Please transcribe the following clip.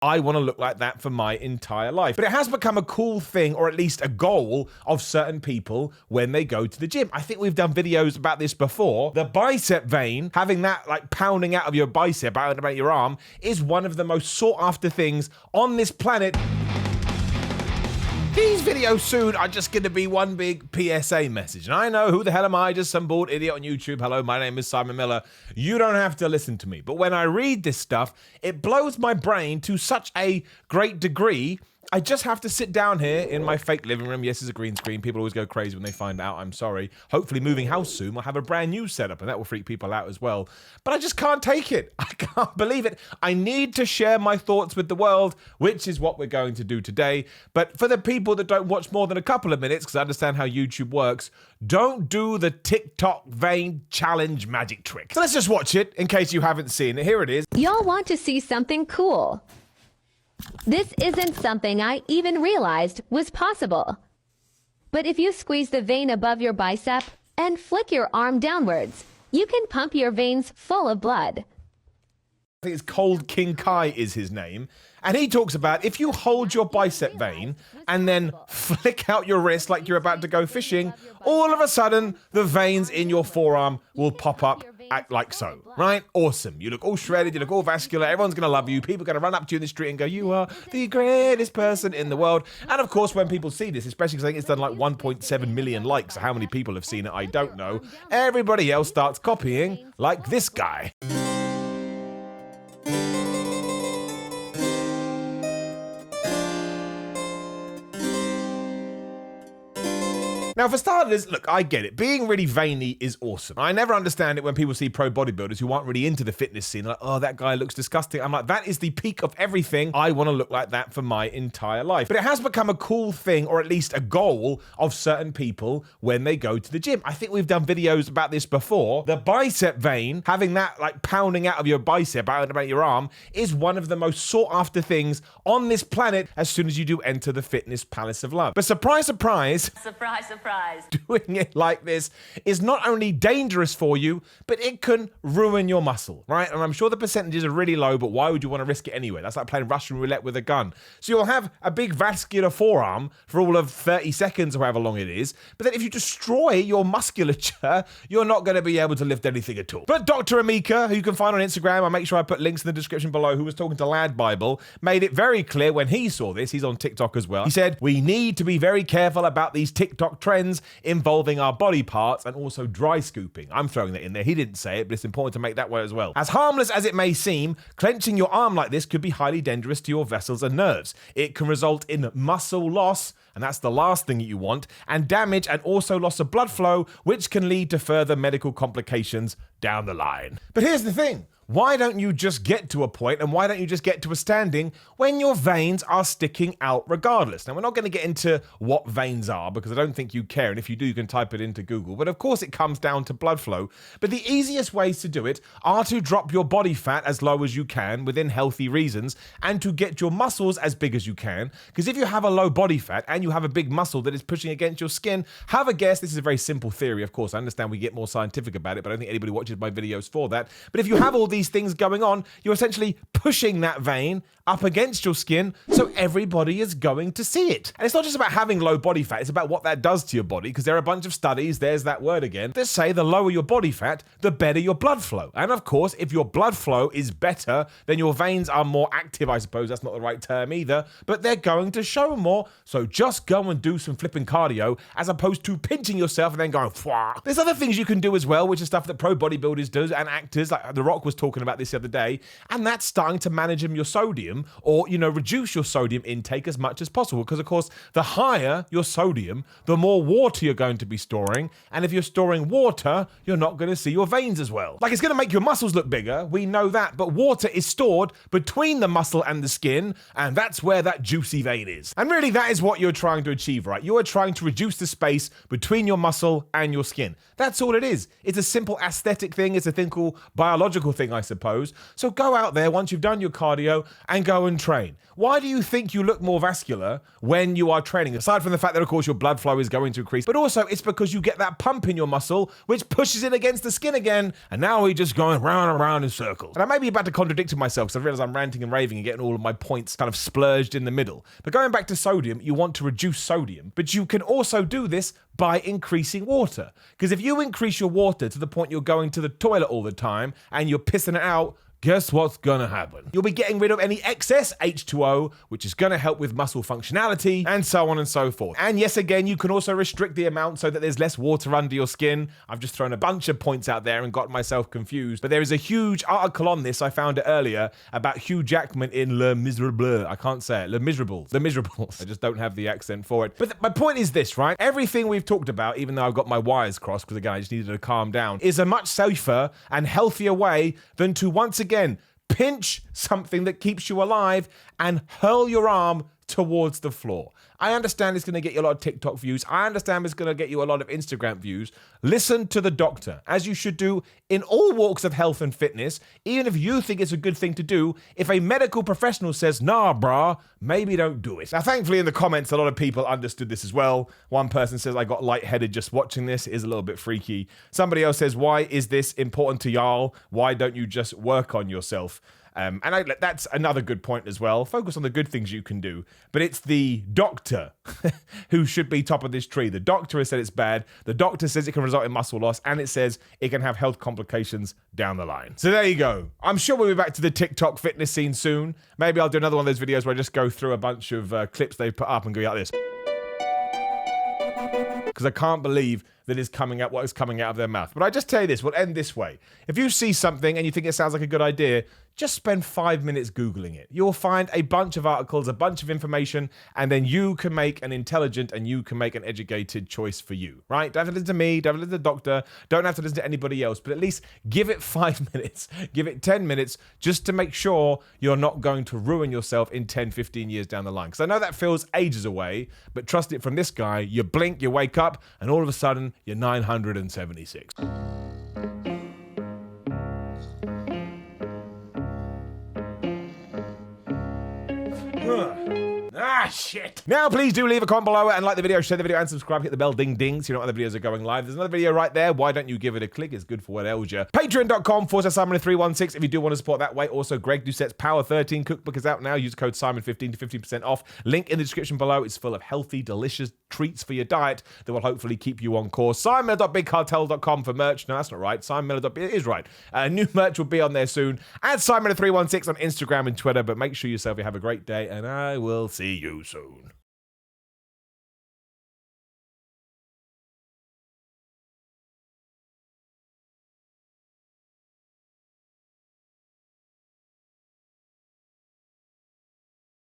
I want to look like that for my entire life. But it has become a cool thing, or at least a goal of certain people when they go to the gym. I think we've done videos about this before. The bicep vein, having that like pounding out of your bicep, out about your arm, is one of the most sought after things on this planet. These videos soon are just going to be one big PSA message. And I know, who the hell am I? Just some bored idiot on YouTube. Hello, my name is Simon Miller. You don't have to listen to me. But when I read this stuff, it blows my brain to such a great degree. I just have to sit down here in my fake living room. Yes, it's a green screen. People always go crazy when they find out. I'm sorry. Hopefully, moving house soon, we'll have a brand new setup, and that will freak people out as well. But I just can't take it. I can't believe it. I need to share my thoughts with the world, which is what we're going to do today. But for the people that don't watch more than a couple of minutes, because I understand how YouTube works, don't do the TikTok vein challenge magic trick. So let's just watch it in case you haven't seen it. Here it is. Y'all want to see something cool? This isn't something I even realized was possible. But if you squeeze the vein above your bicep and flick your arm downwards, you can pump your veins full of blood. I think it's Cold King Kai is his name. And he talks about if you hold your bicep vein and then flick out your wrist like you're about to go fishing, all of a sudden the veins in your forearm will pop up like so, right? Awesome. You look all shredded, you look all vascular, everyone's going to love you. People are going to run up to you in the street and go, you are the greatest person in the world. And of course, when people see this, especially because I think it's done like 1.7 million likes, how many people have seen it, I don't know. Everybody else starts copying like this guy. Now, for starters, look, I get it. Being really veiny is awesome. I never understand it when people see pro bodybuilders who aren't really into the fitness scene. Like, oh, that guy looks disgusting. I'm like, that is the peak of everything. I want to look like that for my entire life. But it has become a cool thing, or at least a goal of certain people when they go to the gym. I think we've done videos about this before. The bicep vein, having that like pounding out of your bicep, out about your arm, is one of the most sought after things on this planet as soon as you do enter the fitness palace of love. But surprise, surprise. Surprise, surprise. Doing it like this is not only dangerous for you, but it can ruin your muscle, right? And I'm sure the percentages are really low, but why would you want to risk it anyway? That's like playing Russian roulette with a gun. So you'll have a big vascular forearm for all of 30 seconds or however long it is, but then if you destroy your musculature, you're not going to be able to lift anything at all. But Dr. Amica, who you can find on Instagram, I'll make sure I put links in the description below, who was talking to Lad Bible, made it very clear when he saw this, he's on TikTok as well, he said, we need to be very careful about these TikTok trends involving our body parts and also dry scooping. I'm throwing that in there. He didn't say it, but it's important to make that one as well. As harmless as it may seem, clenching your arm like this could be highly dangerous to your vessels and nerves. It can result in muscle loss, and that's the last thing you want, and damage and also loss of blood flow, which can lead to further medical complications down the line. But here's the thing. Why don't you just get to a point, and why don't you just get to a standing when your veins are sticking out regardless? Now, we're not going to get into what veins are because I don't think you care, and if you do, you can type it into Google. But of course, it comes down to blood flow. But the easiest ways to do it are to drop your body fat as low as you can within healthy reasons and to get your muscles as big as you can. Because if you have a low body fat and you have a big muscle that is pushing against your skin, have a guess. This is a very simple theory, of course. I understand we get more scientific about it, but I don't think anybody watches my videos for that. But if you have all these things going on, you're essentially pushing that vein up against your skin, so everybody is going to see it. And it's not just about having low body fat, it's about what that does to your body, because there are a bunch of studies, there's that word again, that say the lower your body fat, the better your blood flow. And of course, if your blood flow is better, then your veins are more active, I suppose that's not the right term either, but they're going to show more, so just go and do some flipping cardio, as opposed to pinching yourself and then going, Fwah. There's other things you can do as well, which is stuff that pro bodybuilders do, and actors, like The Rock was talking about this the other day, and that's starting to manage your sodium, or reduce your sodium intake as much as possible, because of course the higher your sodium, the more water you're going to be storing, and if you're storing water, you're not going to see your veins as well. Like, it's going to make your muscles look bigger, we know that, but water is stored between the muscle and the skin, and that's where that juicy vein is. And really, that is what you're trying to achieve, right? You are trying to reduce the space between your muscle and your skin. That's all it is. It's a simple aesthetic thing, it's a simple biological thing, I I suppose. So go out there once you've done your cardio and go and train. Why do you think you look more vascular when you are training? Aside from the fact that, of course, your blood flow is going to increase, but also it's because you get that pump in your muscle, which pushes it against the skin again, and now we're just going round and round in circles. And I may be about to contradict myself because I realize I'm ranting and raving and getting all of my points kind of splurged in the middle. But going back to sodium, you want to reduce sodium, but you can also do this by increasing water. Because if you increase your water to the point you're going to the toilet all the time and you're pissing it out, guess what's gonna happen? You'll be getting rid of any excess H2O, which is gonna help with muscle functionality, and so on and so forth. And yes, again, you can also restrict the amount so that there's less water under your skin. I've just thrown a bunch of points out there and got myself confused. But there is a huge article on this, I found it earlier, about Hugh Jackman in Le Miserable. I can't say it. Le Miserables. Le Miserables. I just don't have the accent for it. But my point is this, right? Everything we've talked about, even though I've got my wires crossed, because again, I just needed to calm down, is a much safer and healthier way than to once again pinch something that keeps you alive and hurl your arm towards the floor. I understand it's going to get you a lot of TikTok views. I understand it's going to get you a lot of Instagram views. Listen to the doctor, as you should do in all walks of health and fitness. Even if you think it's a good thing to do, if a medical professional says, nah, brah, maybe don't do it. Now, thankfully, in the comments, a lot of people understood this as well. One person says, I got lightheaded just watching this. It is a little bit freaky. Somebody else says, why is this important to y'all? Why don't you just work on yourself? That's another good point as well. Focus on the good things you can do. But it's the doctor who should be top of this tree. The doctor has said it's bad. The doctor says it can result in muscle loss. And it says it can have health complications down the line. So there you go. I'm sure we'll be back to the TikTok fitness scene soon. Maybe I'll do another one of those videos where I just go through a bunch of clips they've put up and go like this. Because I can't believe that is coming out what is coming out of their mouth. But I just tell you this, we'll end this way. If you see something and you think it sounds like a good idea, just spend 5 minutes Googling it. You'll find a bunch of articles, a bunch of information, and then you can make an intelligent and you can make an educated choice for you, right? Don't have to listen to me, don't have to listen to the doctor, don't have to listen to anybody else, but at least give it 5 minutes, give it 10 minutes, just to make sure you're not going to ruin yourself in 10, 15 years down the line. Because I know that feels ages away, but trust it from this guy, you blink, you wake up, and all of a sudden, you're 976. Shit. Now, please do leave a comment below and like the video, share the video, and subscribe. Hit the bell, ding, ding, so you know when the videos are going live. There's another video right there. Why don't you give it a click? It's good for what ails you. Patreon.com/Simon316 if you do want to support that way. Also, Greg Doucette's Power 13 cookbook is out now. Use code Simon15 to 15% off. Link in the description below. It's full of healthy, delicious treats for your diet that will hopefully keep you on course. SimonMiller.BigCartel.com for merch. No, that's not right. SimonMiller. It is right. New merch will be on there soon. Add Simon316 on Instagram and Twitter. But make sure yourself you have a great day, and I will see you soon.